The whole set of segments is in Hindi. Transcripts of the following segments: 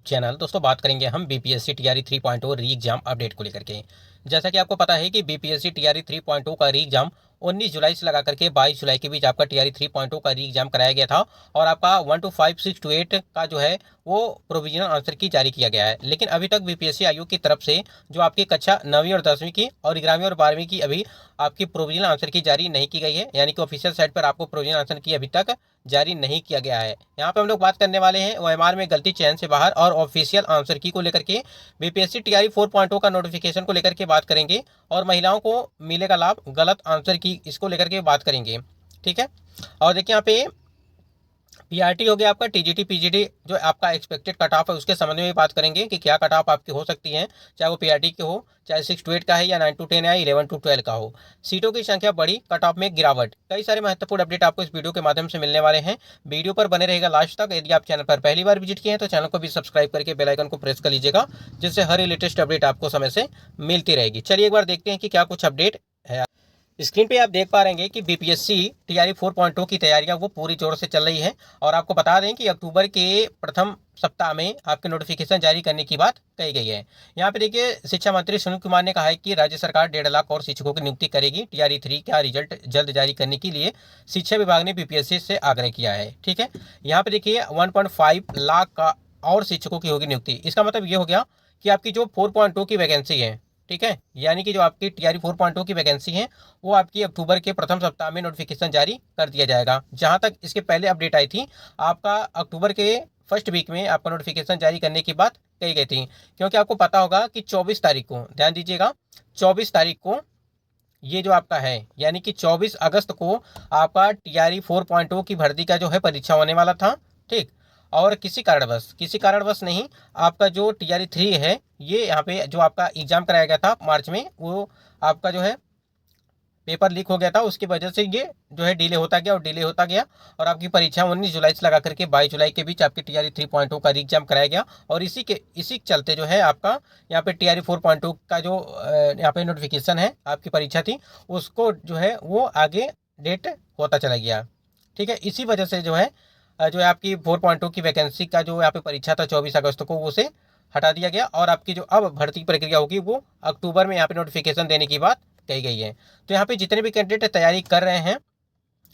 चैनल। दोस्तों बात करेंगे हम बीपीएससी टीआरई 3.0 री एग्जाम अपडेट को लेकर के। जैसा कि आपको पता है कि बीपीएससी टीआरई 3.0 का री एग्जाम 19 जुलाई से लगा करके 22 जुलाई के बीच आपका टीआरई 3.0 का री एग्जाम कराया गया था और आपका 1 to 5, 6 to 8 का जो है वो प्रोविजनल आंसर की जारी किया गया है। लेकिन अभी तक बीपीएससी आयोग की तरफ से जो आपकी कक्षा 9वीं और 10वीं की और 11वीं और 12वीं की अभी आपकी प्रोविजनल आंसर की जारी नहीं की गई है, यानी कि ऑफिशियल साइट पर आपको प्रोविजनल आंसर की अभी तक जारी नहीं किया गया है। यहाँ पे हम लोग बात करने वाले हैं ओएमआर में गलती चयन से बाहर और ऑफिशियल आंसर की को लेकर के बीपीएससी टीआरई 4.0 का नोटिफिकेशन को लेकर के बात करेंगे और महिलाओं को मिलेगा लाभ गलत आंसर की इसको लेकर के बात करेंगे। ठीक है, और देखिए यहाँ पे पीआरटी हो गया आपका, टीजीटी पीजीटी जो आपका एक्सपेक्टेड कट ऑफ है उसके संबंध में भी बात करेंगे कि क्या कट ऑफ आपकी हो सकती है, चाहे वो पीआरटी के हो, चाहे 6 to 8 का है या 9 to 10 या 11 to 12 का हो। सीटों की संख्या बढ़ी, कट ऑफ में गिरावट, कई सारे महत्वपूर्ण अपडेट आपको इस वीडियो के माध्यम से मिलने वाले हैं। वीडियो पर बने रहेगा लास्ट तक। यदि आप चैनल पर पहली बार विजिट किए हैं तो चैनल को भी सब्सक्राइब करके बेल आइकन को प्रेस कर लीजिएगा, जिससे हर लेटेस्ट अपडेट आपको समय से मिलती रहेगी। चलिए एक बार देखते हैं कि क्या कुछ अपडेट है। स्क्रीन पे आप देख पा रहे हैं कि बीपीएससी टीआरई 4.0 की तैयारियां वो पूरी जोर से चल रही है और आपको बता दें कि अक्टूबर के प्रथम सप्ताह में आपके नोटिफिकेशन जारी करने की बात कही गई है। यहाँ पे देखिए शिक्षा मंत्री सुनील कुमार ने कहा है कि राज्य सरकार 1.5 लाख और शिक्षकों की नियुक्ति करेगी। टीआरई 3 का रिजल्ट जल्द जारी करने के लिए शिक्षा विभाग ने बीपीएससी से आग्रह किया है। ठीक है, यहाँ पे देखिए 1.5 लाख का और शिक्षकों की होगी नियुक्ति। इसका मतलब ये हो गया कि आपकी जो 4.0 की वैकेंसी है, ठीक है, यानी कि जो आपकी टीआरई 4.0 की वैकेंसी है वो आपकी अक्टूबर के प्रथम सप्ताह में नोटिफिकेशन जारी कर दिया जाएगा। जहां तक इसके पहले अपडेट आई थी, आपका अक्टूबर के फर्स्ट वीक में आपका नोटिफिकेशन जारी करने की बात कही गई थी, क्योंकि आपको पता होगा कि 24 तारीख को, ध्यान दीजिएगा, 24 तारीख को ये जो आपका है यानी कि 24 अगस्त को आपका टीआरई 4.0 की भर्ती का जो है परीक्षा होने वाला था। ठीक, और किसी कारणवश नहीं, आपका जो टीआरई 3 है ये यहाँ पे जो आपका एग्जाम कराया गया था मार्च में, वो आपका जो है पेपर लीक हो गया था, उसकी वजह से ये जो है डिले होता गया और आपकी परीक्षा 19 जुलाई से लगा करके 22 जुलाई के बीच आपकी टीआरई 3.0 का एग्जाम कराया गया और इसी चलते जो है आपका यहाँ पे टीआरई 4.0 का जो यहाँ पे नोटिफिकेशन है आपकी परीक्षा थी उसको जो है वो आगे डेट होता चला गया। ठीक है, इसी वजह से जो है आपकी 4.2 की वैकेंसी का जो यहाँ पे परीक्षा था 24 अगस्त को उसे हटा दिया गया और आपकी जो अब भर्ती प्रक्रिया होगी वो अक्टूबर में यहाँ पे नोटिफिकेशन देने की बात कही गई है। तो यहाँ पे जितने भी कैंडिडेट तैयारी कर रहे हैं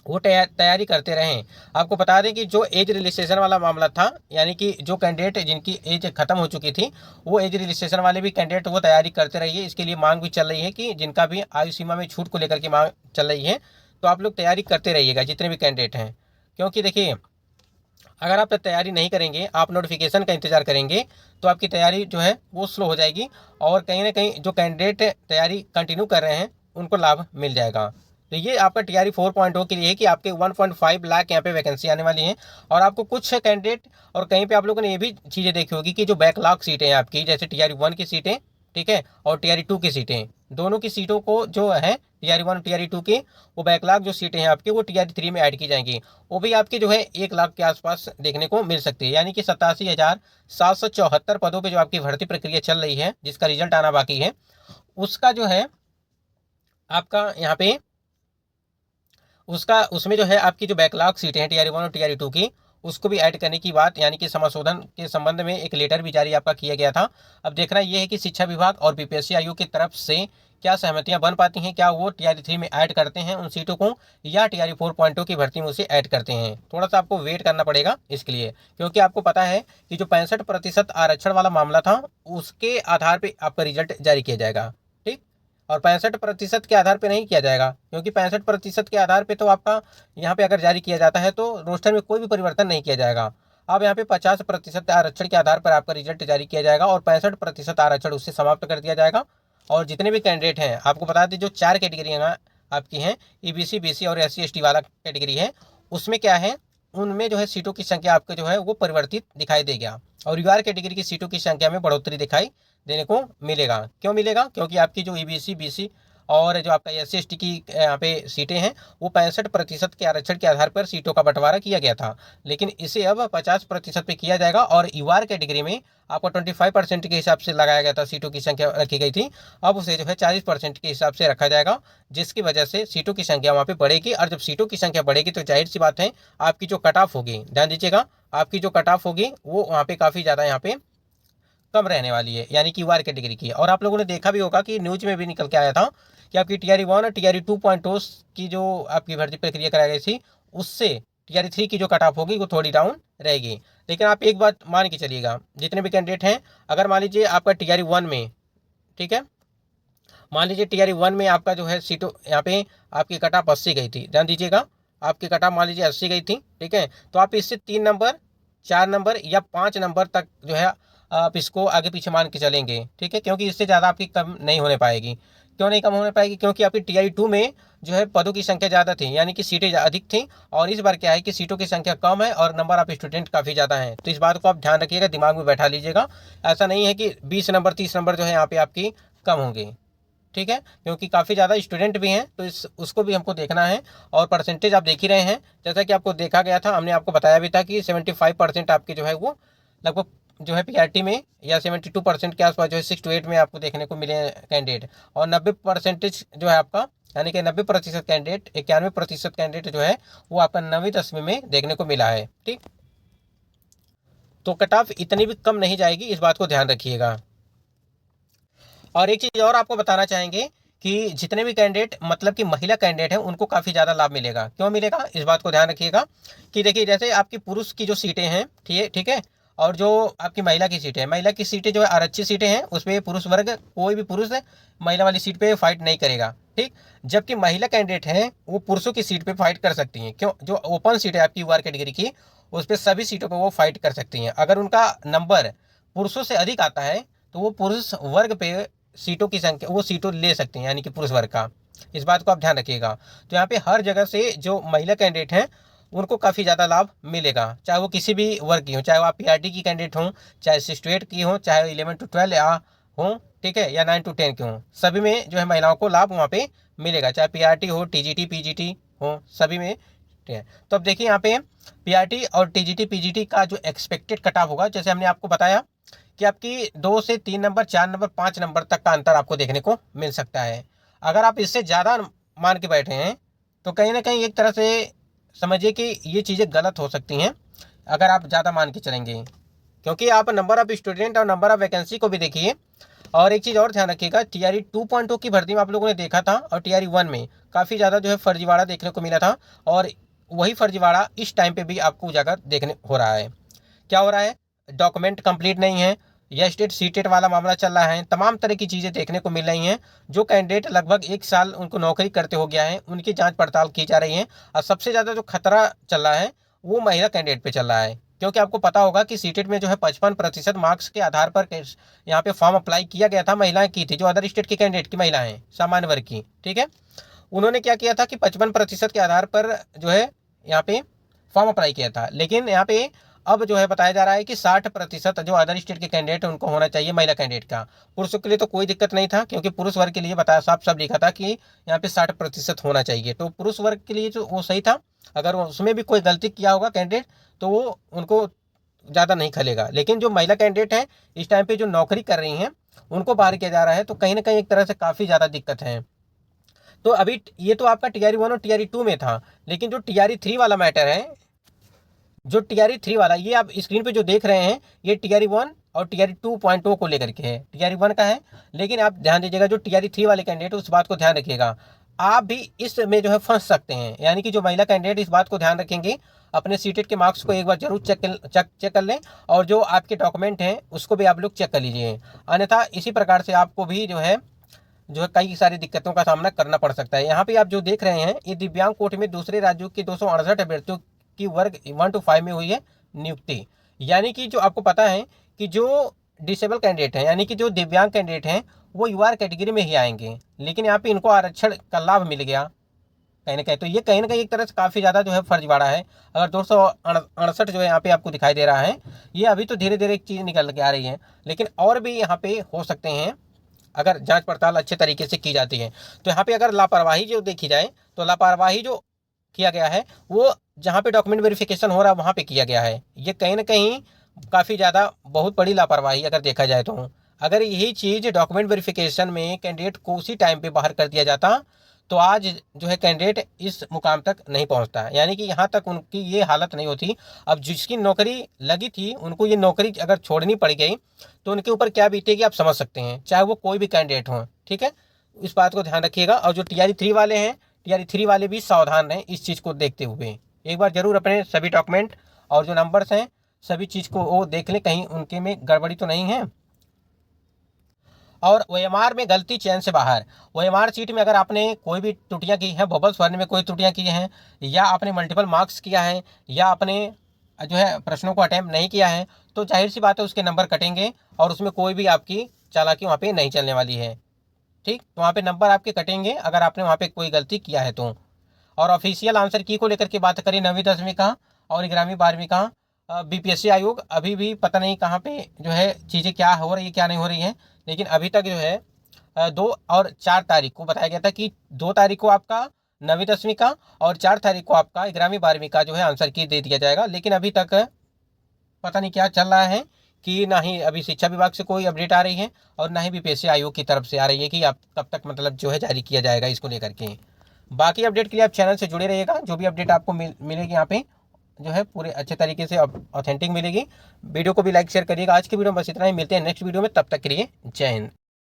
वो तैयारी करते रहें। आपको बता दें कि जो एज रिलैक्सेशन वाला मामला था, यानी कि जो कैंडिडेट जिनकी एज खत्म हो चुकी थी वो एज रिलैक्सेशन वाले भी कैंडिडेट वो तैयारी करते रहिए। इसके लिए मांग भी चल रही है कि जिनका भी आयु सीमा में छूट को लेकर के मांग चल रही है, तो आप लोग तैयारी करते रहिएगा जितने भी कैंडिडेट हैं। क्योंकि देखिए अगर आप तैयारी नहीं करेंगे, आप नोटिफिकेशन का इंतजार करेंगे तो आपकी तैयारी जो है वो स्लो हो जाएगी और कहीं ना कहीं जो कैंडिडेट तैयारी कंटिन्यू कर रहे हैं उनको लाभ मिल जाएगा। तो ये आपका टीआरई 4.0 के लिए है कि आपके 1.5 लाख यहाँ पे वैकेंसी आने वाली है और आपको कुछ कैंडिडेट और कहीं पे आप लोगों ने ये भी चीज़ें देखी होगी कि जो बैकलॉग सीटें हैं आपकी, जैसे टीआरई 1 की सीटें, ठीक है, और टीआरई 2 की सीटें, दोनों की सीटों को जो है टीआरई 1 और टीआरई 2 की वो बैकलॉग जो सीटें हैं आपकी वो टीआरई 3 में ऐड की जाएंगी। वो भी आपकी जो है 1 लाख के आसपास देखने को मिल सकती है, यानी कि 87,774 पदों पे जो आपकी भर्ती प्रक्रिया चल रही है जिसका रिजल्ट आना बाकी है, उसका जो है आपका यहाँ पे उसमें जो है आपकी जो बैकलॉग सीटें हैं टीआरई 1 और टीआरई 2 की, उसको भी ऐड करने की बात, यानी कि समाशोधन के संबंध में एक लेटर भी जारी आपका किया गया था। अब देखना ये है कि शिक्षा विभाग और बीपीएससी आयोग की तरफ से क्या सहमतियां बन पाती हैं, क्या वो टीआरई 3 में ऐड करते हैं उन सीटों को या टीआरई 4.0 की भर्ती में उसे ऐड करते हैं। थोड़ा सा आपको वेट करना पड़ेगा इसके लिए, क्योंकि आपको पता है कि जो 65% आरक्षण वाला मामला था उसके आधार पर आपका रिजल्ट जारी किया जाएगा। ठीक, और 65% के आधार पे नहीं किया जाएगा, क्योंकि 65% के आधार पे तो आपका यहाँ पे अगर जारी किया जाता है तो रोस्टर में कोई भी परिवर्तन नहीं किया जाएगा। अब यहाँ पे 50% आरक्षण के आधार पर आपका रिजल्ट जारी किया जाएगा और 65% आरक्षण उससे समाप्त कर दिया जाएगा। और जितने भी कैंडिडेट हैं आपको बता दें, जो 4 कैटेगरियाँ आपकी हैं, ईबीसी, बीसी और एससी एसटी वाला कैटेगरी है, उसमें क्या है, उनमें जो है सीटों की संख्या आपको जो है वो परिवर्तित दिखाई देगा और यूआर कैटेगरी की सीटों की संख्या में बढ़ोतरी दिखाई देने को मिलेगा। क्यों मिलेगा? क्योंकि आपकी जो ईबीसी, बीसी और जो आपका एससी एसटी की यहाँ पे सीटें हैं वो 65% के आरक्षण के आधार पर सीटों का बंटवारा किया गया था, लेकिन इसे अब 50% पे किया जाएगा और यूआर कैटेगरी में आपको 25% के हिसाब से लगाया गया था, सीटों की संख्या रखी गई थी, अब उसे जो है 40% के हिसाब से रखा जाएगा, जिसकी वजह से सीटों की संख्या वहाँ पे बढ़ेगी। और जब सीटों की संख्या बढ़ेगी तो जाहिर सी बात है आपकी जो कट ऑफ होगी, ध्यान दीजिएगा, आपकी जो कट ऑफ होगी वो वहाँ पे काफ़ी ज़्यादा यहाँ पे कम रहने वाली है, यानी कि यूआर कैटेगरी की। और आप लोगों ने देखा भी होगा कि न्यूज में भी निकल के आया था कि आपकी टीआरई 1 और टीआरई 2.0 की जो आपकी भर्ती प्रक्रिया कराई गई थी, उससे टीआरई 3 की जो कट ऑफ होगी वो थोड़ी डाउन रहेगी। लेकिन आप एक बात मान के चलिएगा, जितने भी कैंडिडेट हैं, अगर मान लीजिए आपका टीआरई 1 में, ठीक है, मान लीजिए टीआरई 1 में आपका जो है सीटों यहाँ पे आपकी कट ऑफ 80 गई थी, ध्यान दीजिएगा, आपकी कट ऑफ मान लीजिए 80 गई थी, ठीक है, तो आप इससे 3 नंबर, 4 नंबर या 5 नंबर तक जो है आप इसको आगे पीछे मान के चलेंगे, ठीक है, क्योंकि इससे ज़्यादा आपकी कम नहीं होने पाएगी। क्यों नहीं कम होने पाएगी? क्योंकि आपकी टीआरई 2 में जो है पदों की संख्या ज़्यादा थी, यानी कि सीटें अधिक थी, और इस बार क्या है कि सीटों की संख्या कम है और नंबर ऑफ स्टूडेंट काफ़ी ज़्यादा हैं। तो इस बात को आप ध्यान रखिएगा, दिमाग में बैठा लीजिएगा। ऐसा नहीं है कि 20 नंबर 30 नंबर जो है यहाँ पे आपकी कम होंगे, ठीक है, क्योंकि काफ़ी ज़्यादा स्टूडेंट भी हैं, तो उसको भी हमको देखना है। और परसेंटेज आप देख ही रहे हैं, जैसा कि आपको देखा गया था, हमने आपको बताया भी था कि 75% आपके जो है वो लगभग जो है पीआरटी में, या 72% के आसपास जो है 6 to 8 में आपको देखने को मिले कैंडिडेट। और 90% जो है आपका, यानी कि 90% कैंडिडेट, 91% कैंडिडेट जो है वो आपका 9वीं 10वीं में देखने को मिला है, ठीक। तो कट ऑफ इतनी भी कम नहीं जाएगी, इस बात को ध्यान रखिएगा। और एक चीज़ और आपको बताना चाहेंगे कि जितने भी कैंडिडेट, मतलब कि महिला कैंडिडेट हैं, उनको काफ़ी ज़्यादा लाभ मिलेगा। क्यों मिलेगा, इस बात को ध्यान रखिएगा कि देखिए, जैसे आपकी पुरुष की जो सीटें हैं, ठीक है, और जो आपकी महिला की सीटें हैं, महिला की सीटें जो है आरक्षित सीटें हैं, उसमें पुरुष वर्ग, कोई भी पुरुष महिला वाली सीट पे फाइट नहीं करेगा, ठीक। जबकि महिला कैंडिडेट हैं वो पुरुषों की सीट पे फाइट कर सकती हैं। क्यों? जो ओपन सीट है आपकी यूआर कैटेगरी की, उस पर सभी सीटों पर वो फाइट कर सकती हैं। अगर उनका नंबर पुरुषों से अधिक आता है तो वो पुरुष वर्ग पे सीटों की संख्या, वो सीटों ले सकते हैं, यानी कि पुरुष वर्ग का। इस बात को आप ध्यान रखिएगा। तो यहाँ पे हर जगह से जो महिला कैंडिडेट हैं उनको काफ़ी ज़्यादा लाभ मिलेगा, चाहे वो किसी भी वर्ग की हो, चाहे वो आप पीआरटी की कैंडिडेट हों, चाहे 6 to 8 की हो, चाहे 11 to 12 या हो, ठीक है, या 9 to 10 की हो, सभी में जो है महिलाओं को लाभ वहाँ पे मिलेगा, चाहे पीआरटी हो, टीजीटी पीजीटी हो, सभी में, ठीक है। तो अब देखिए यहाँ पे पीआरटी और टीजीटी पीजीटी का जो एक्सपेक्टेड कट ऑफ होगा, जैसे हमने आपको बताया कि आपकी 2 से 3 नंबर, 4 नंबर, 5 नंबर तक का अंतर आपको देखने को मिल सकता है। अगर आप इससे ज़्यादा मान के बैठे हैं तो कहीं ना कहीं एक तरह से समझिए कि ये चीज़ें गलत हो सकती हैं अगर आप ज़्यादा मान के चलेंगे, क्योंकि आप नंबर ऑफ स्टूडेंट और नंबर ऑफ वैकेंसी को भी देखिए। और एक चीज़ और ध्यान रखिएगा, टीआरई 2.0 की भर्ती में आप लोगों ने देखा था और टीआरई 1 में काफ़ी ज़्यादा जो है फर्जीवाड़ा देखने को मिला था, और वही फर्जीवाड़ा इस टाइम पे भी आपको उजागर देखने हो रहा है। क्या हो रहा है? डॉक्यूमेंट कंप्लीट नहीं है, या स्टेट सीटेट वाला मामला चल रहा है, तमाम तरह की चीज़ें देखने को मिल रही हैं। जो कैंडिडेट लगभग 1 साल उनको नौकरी करते हो गया है, उनकी जांच पड़ताल की जा रही है। और सबसे ज़्यादा जो खतरा चल रहा है वो महिला कैंडिडेट पे चल रहा है, क्योंकि आपको पता होगा कि सीटेट में जो है 55% मार्क्स के आधार पर यहाँ पे फॉर्म अप्लाई किया गया था। महिलाएं की थी, जो अदर स्टेट की कैंडिडेट की महिला हैं, सामान्य वर्ग की, ठीक है, उन्होंने क्या किया था कि 55% के आधार पर जो है यहाँ पे फॉर्म अप्लाई किया था। लेकिन यहाँ पे अब जो है बताया जा रहा है कि 60% जो अदर स्टेट के कैंडिडेट हैं उनको होना चाहिए महिला कैंडिडेट का। पुरुषों के लिए तो कोई दिक्कत नहीं था, क्योंकि पुरुष वर्ग के लिए बताया, साफ साफ लिखा था कि यहाँ पे 60% होना चाहिए। तो पुरुष वर्ग के लिए जो वो सही था। अगर उसमें भी कोई गलती किया होगा कैंडिडेट तो वो उनको ज़्यादा नहीं खलेगा। लेकिन जो महिला कैंडिडेट हैं इस टाइम पे जो नौकरी कर रही हैं उनको बाहर किया जा रहा है, तो कहीं ना कहीं एक तरह से काफ़ी ज़्यादा दिक्कत है। तो अभी ये तो आपका टीआरई 1 और टीआरई 2 में था, लेकिन जो टीआरई 3 वाला मैटर है, जो टीआरई 3 वाला, ये आप स्क्रीन पे जो देख रहे हैं, ये टीआरई 1 और टीआरई 2.0 को लेकर के है। टीआरई 1 का है, लेकिन आप ध्यान दीजिएगा जो टीआरई 3 वाले कैंडिडेट उस बात को ध्यान रखिएगा, आप भी इसमें जो है फंस सकते हैं। यानी कि जो महिला कैंडिडेट इस बात को ध्यान रखेंगे, अपने सीटेट के मार्क्स को एक बार जरूर चेक कर लें, और जो आपके डॉक्यूमेंट हैं उसको भी आप लोग चेक कर लीजिए। अन्यथा इसी प्रकार से आपको भी जो है कई सारी दिक्कतों का सामना करना पड़ सकता है। यहाँ पे आप जो देख रहे हैं, ये दिव्यांग कोटे में दूसरे राज्यों के 268 अभ्यर्थियों की वर्ग 1 to 5 में हुई है नियुक्ति। यानी कि जो आपको पता है कि जो डिसेबल कैंडिडेट हैं, यानी कि जो दिव्यांग कैंडिडेट हैं, वो यूआर कैटेगरी में ही आएंगे, लेकिन यहाँ पे इनको आरक्षण का लाभ मिल गया कहीं ना कहीं। तो ये कहीं ना कहीं एक तरह से काफ़ी ज़्यादा जो है फर्जीवाड़ा है। अगर 268 जो है यहाँ पे आपको दिखाई दे रहा है, ये अभी तो धीरे धीरे एक चीज़ निकल के आ रही है, लेकिन और भी यहाँ पे हो सकते हैं अगर जांच पड़ताल अच्छे तरीके से की जाती है। तो यहाँ पे अगर लापरवाही जो देखी जाए, तो लापरवाही जो किया गया है वो जहाँ पे डॉक्यूमेंट वेरिफिकेशन हो रहा है वहाँ पे किया गया है। ये कहीं ना कहीं काफ़ी ज़्यादा बहुत बड़ी लापरवाही अगर देखा जाए तो। अगर यही चीज़ डॉक्यूमेंट वेरिफिकेशन में कैंडिडेट को उसी टाइम पे बाहर कर दिया जाता तो आज जो है कैंडिडेट इस मुकाम तक नहीं पहुंचता है, यानी कि यहाँ तक उनकी ये हालत नहीं होती। अब जिसकी नौकरी लगी थी उनको ये नौकरी अगर छोड़नी पड़ गई तो उनके ऊपर क्या बीतेगी आप समझ सकते हैं, चाहे वो कोई भी कैंडिडेट हो। ठीक है, इस बात को ध्यान रखिएगा। और जो टीआरई 3 वाले हैं, टीआरई 3 वाले भी सावधान रहें इस चीज़ को देखते हुए। एक बार जरूर अपने सभी डॉक्यूमेंट और जो नंबर्स हैं सभी चीज़ को वो देख लें, कहीं उनके में गड़बड़ी तो नहीं है। और ओएमआर में गलती चयन से बाहर, ओएमआर सीट में अगर आपने कोई भी त्रुटियां की हैं, वोबल्स भरने में कोई त्रुटियां की हैं, या आपने मल्टीपल मार्क्स किया है, या आपने जो है प्रश्नों को अटैम्प्ट नहीं किया है, तो जाहिर सी बात है उसके नंबर कटेंगे और उसमें कोई भी आपकी चालाकी वहाँ पे नहीं चलने वाली है। ठीक, तो वहाँ पे नंबर आपके कटेंगे अगर आपने वहाँ पे कोई गलती किया है तो। और ऑफिशियल आंसर की को लेकर के बात करें 9वीं 10वीं का और 11वीं 12वीं का, बीपीएससी आयोग अभी भी पता नहीं कहाँ पे जो है चीज़ें क्या हो रही है क्या नहीं हो रही है, लेकिन अभी तक जो है 2 और 4 तारीख को बताया गया था कि 2 तारीख को आपका 9वीं 10वीं का और 4 तारीख को आपका 11वीं 12वीं का जो है आंसर की दे दिया जाएगा। लेकिन अभी तक पता नहीं क्या चल रहा है कि ना ही अभी शिक्षा विभाग से कोई अपडेट आ रही है और ना ही बीपीएससी आयोग की तरफ से आ रही है कि आप कब तक मतलब जो है जारी किया जाएगा इसको लेकर के। बाकी अपडेट के लिए आप चैनल से जुड़े रहिएगा, जो भी अपडेट आपको मिलेगी यहाँ पे जो है पूरे अच्छे तरीके से ऑथेंटिक मिलेगी। वीडियो को भी लाइक शेयर करिएगा। आज की वीडियो में बस इतना ही, मिलते हैं नेक्स्ट वीडियो में, तब तक के लिए जय हिंद।